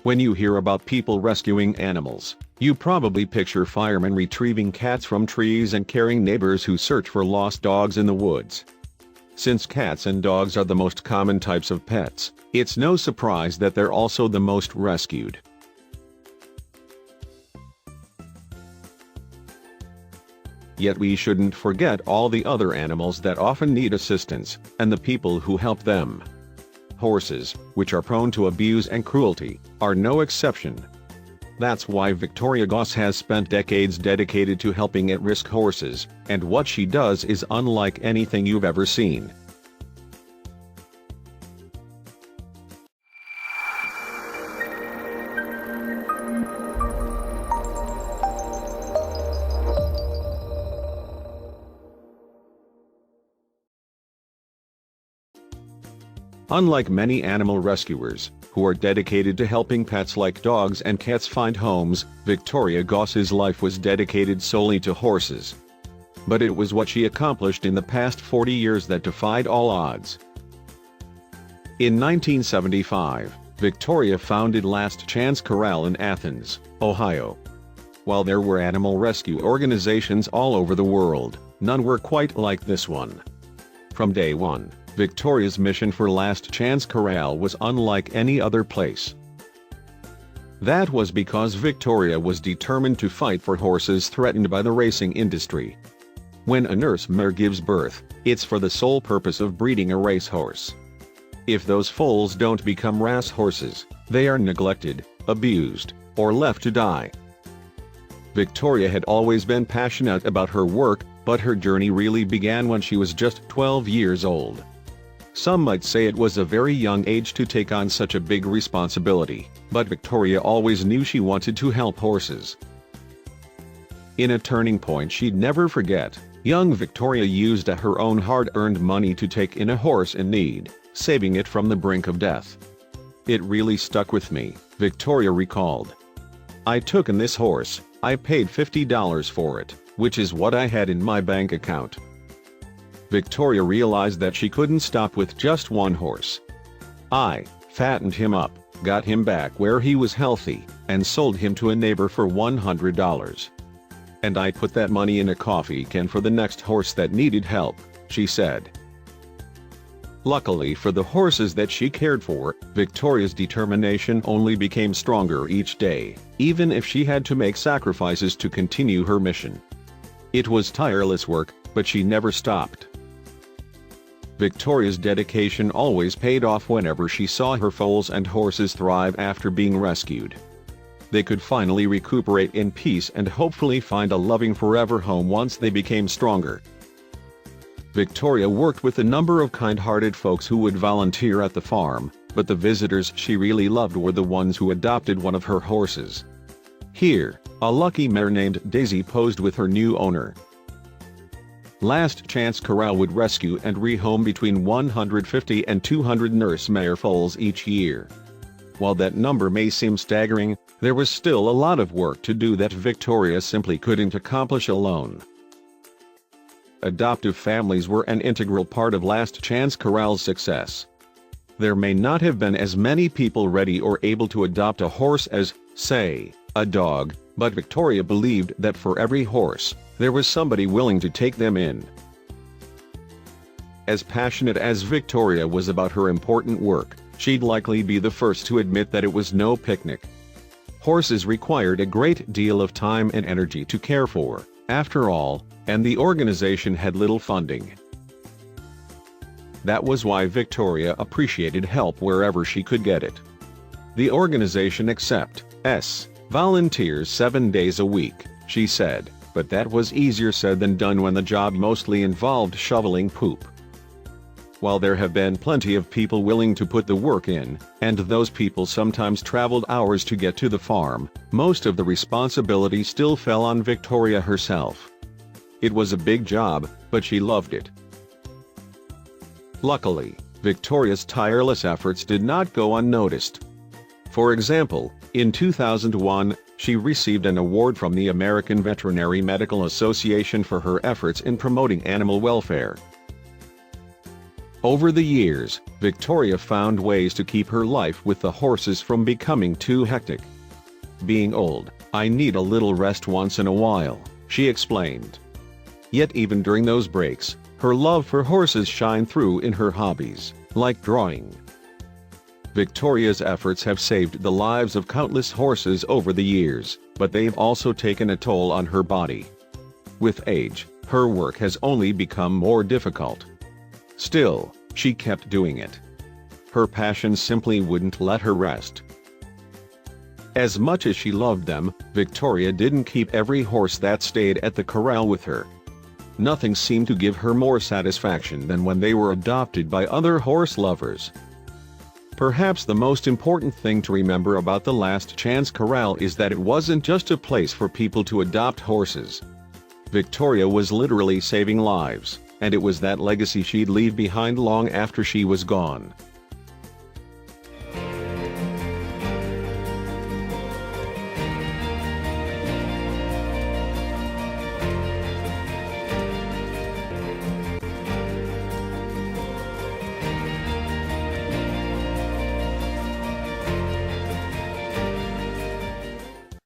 When you hear about people rescuing animals, you probably picture firemen retrieving cats from trees and carrying neighbors who search for lost dogs in the woods. Since cats and dogs are the most common types of pets, it's no surprise that they're also the most rescued. Yet we shouldn't forget all the other animals that often need assistance, and the people who help them. Horses, which are prone to abuse and cruelty, are no exception. That's why Victoria Goss has spent decades dedicated to helping at-risk horses, and what she does is unlike anything you've ever seen. Unlike many animal rescuers, who are dedicated to helping pets like dogs and cats find homes, Victoria Goss's life was dedicated solely to horses. But it was what she accomplished in the past 40 years that defied all odds. In 1975, Victoria founded Last Chance Corral in Athens, Ohio. While there were animal rescue organizations all over the world, none were quite like this one. From day one, Victoria's mission for Last Chance Corral was unlike any other place. That was because Victoria was determined to fight for horses threatened by the racing industry. When a nurse mare gives birth, it's for the sole purpose of breeding a racehorse. If those foals don't become race horses, they are neglected, abused, or left to die. Victoria had always been passionate about her work, but her journey really began when she was just 12 years old. Some might say it was a very young age to take on such a big responsibility, but Victoria always knew she wanted to help horses. In a turning point she'd never forget, young Victoria used her own hard-earned money to take in a horse in need, saving it from the brink of death. It really stuck with me, Victoria recalled. I took in this horse, I paid $50 for it, which is what I had in my bank account. Victoria realized that she couldn't stop with just one horse. I fattened him up, got him back where he was healthy, and sold him to a neighbor for $100. And I put that money in a coffee can for the next horse that needed help, she said. Luckily for the horses that she cared for, Victoria's determination only became stronger each day, even if she had to make sacrifices to continue her mission. It was tireless work, but she never stopped. Victoria's dedication always paid off whenever she saw her foals and horses thrive after being rescued. They could finally recuperate in peace and hopefully find a loving forever home once they became stronger. Victoria worked with a number of kind-hearted folks who would volunteer at the farm, but the visitors she really loved were the ones who adopted one of her horses. Here, a lucky mare named Daisy posed with her new owner. Last Chance Corral would rescue and rehome between 150 and 200 nurse mare foals each year. While that number may seem staggering, there was still a lot of work to do that Victoria simply couldn't accomplish alone. Adoptive families were an integral part of Last Chance Corral's success. There may not have been as many people ready or able to adopt a horse as, say, a dog, but Victoria believed that for every horse, there was somebody willing to take them in. As passionate as Victoria was about her important work, she'd likely be the first to admit that it was no picnic. Horses required a great deal of time and energy to care for, after all, and the organization had little funding. That was why Victoria appreciated help wherever she could get it. The organization accepts volunteers 7 days a week, she said, but that was easier said than done when the job mostly involved shoveling poop. While there have been plenty of people willing to put the work in, and those people sometimes traveled hours to get to the farm, most of the responsibility still fell on Victoria herself. It was a big job, but she loved it. Luckily, Victoria's tireless efforts did not go unnoticed. For example, in 2001, she received an award from the American Veterinary Medical Association for her efforts in promoting animal welfare. Over the years, Victoria found ways to keep her life with the horses from becoming too hectic. "Being old, I need a little rest once in a while," she explained. Yet even during those breaks, her love for horses shine through in her hobbies, like drawing. Victoria's efforts have saved the lives of countless horses over the years, but they've also taken a toll on her body. With age, her work has only become more difficult. Still, she kept doing it. Her passion simply wouldn't let her rest. As much as she loved them, Victoria didn't keep every horse that stayed at the corral with her. Nothing seemed to give her more satisfaction than when they were adopted by other horse lovers. Perhaps the most important thing to remember about the Last Chance Corral is that it wasn't just a place for people to adopt horses. Victoria was literally saving lives, and it was that legacy she'd leave behind long after she was gone.